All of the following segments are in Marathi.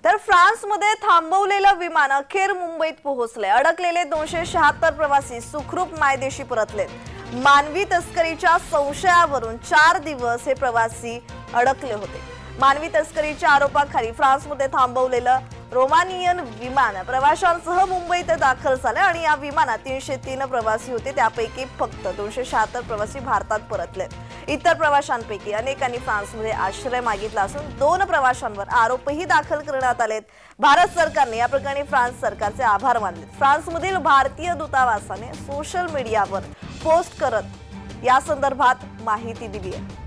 तर फ्रान्समध्ये थांबवलेलं विमान अखेर मुंबईत पोहोचले। अडकलेले 276 प्रवासी सुखरूप मायदेशी परतलेत। मानवी तस्करीच्या संशयावरून 4 दिवस हे प्रवासी अडकले होते। मानवी तस्करीच्या आरोपाखाली फ्रान्समध्ये थांबवलेलं रोमानियन विमान प्रवाशांसह मुंबईत दाखल झाले आणि या विमानात 303 प्रवासी होते। त्यापैकी फक्त 276 प्रवासी भारतात परतलेत। इतर प्रवाशांपैकी अनेकांनी फ्रान्समध्ये आश्रय मागितला असून 2 प्रवाशांवर आरोपही दाखल करण्यात आलेत। भारत सरकारने या प्रकरणी फ्रान्स सरकारचे आभार मानले। फ्रान्समधील भारतीय दूतावासाने सोशल मीडियावर पोस्ट करत या संदर्भात माहिती दिली आहे।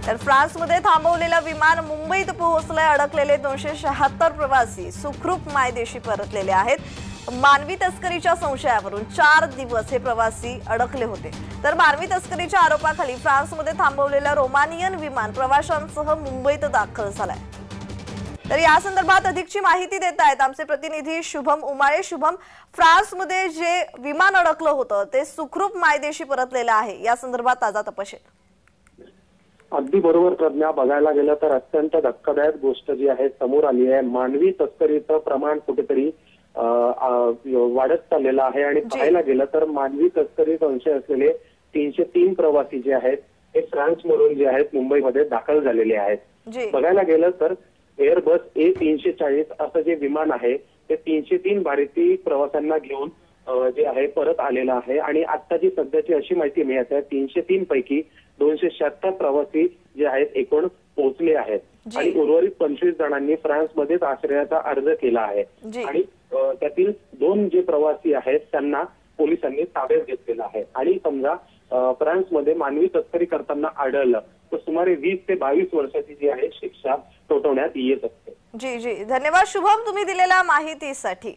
तर फ्रान्समध्ये थांबवलेलं विमान मुंबईत पोहोचलंय। अडकलेले 276 प्रवासी सुखरूप मायदेशी परतलेले आहेत। मानवी तस्करीच्या संशयावरून 4 दिवस हे प्रवासी अडकले होते। तर मानवी तस्करीच्या आरोपाखाली फ्रान्समध्ये थांबवलेलं रोमानियन विमान प्रवाशांसह मुंबईत दाखल झालंय। तर या संदर्भात अधिकची माहिती देत आहेत आमचे प्रतिनिधी शुभम उमाळे। शुभम, फ्रान्समध्ये जे विमान अडकलं होतं ते सुखरूप मायदेशी परतलेलं आहे, या संदर्भात ताजा तपशील। अगदी बरोबर प्रज्ञा, बघायला गेलं तर अत्यंत धक्कादायक गोष्ट जी आहे समोर आली आहे। मानवी तस्करीचं प्रमाण कुठेतरी वाढत चाललेलं आहे आणि पाहायला गेलं तर मानवी तस्करी संशय असलेले 303 प्रवासी जे आहेत हे फ्रान्समधून जे आहेत मुंबईमध्ये दाखल झालेले आहेत। बघायला गेलं तर एअरबस A340 असं जे विमान आहे ते 303 भारतीय प्रवाशांना घेऊन जे आहे परत आलेला आहे आणि आता जी सध्याची अशी माहिती मिळत आहे 303 पैकी 276 प्रवासी जे आहेत एकूण पोहोचले आहेत आणि उर्वरित 25 जणांनी फ्रान्समध्येच आश्रयाचा अर्ज केला आहे आणि त्यातील 2 जे प्रवासी आहेत त्यांना पोलिसांनी ताब्यात घेतलेला आहे। आणि समजा फ्रान्समध्ये मानवी तस्करी करताना आढळलं तर सुमारे 20 ते 22 वर्षाची जी आहे शिक्षा ठोठावण्यात येत असते। जी धन्यवाद शुभम, तुम्ही दिलेल्या माहितीसाठी।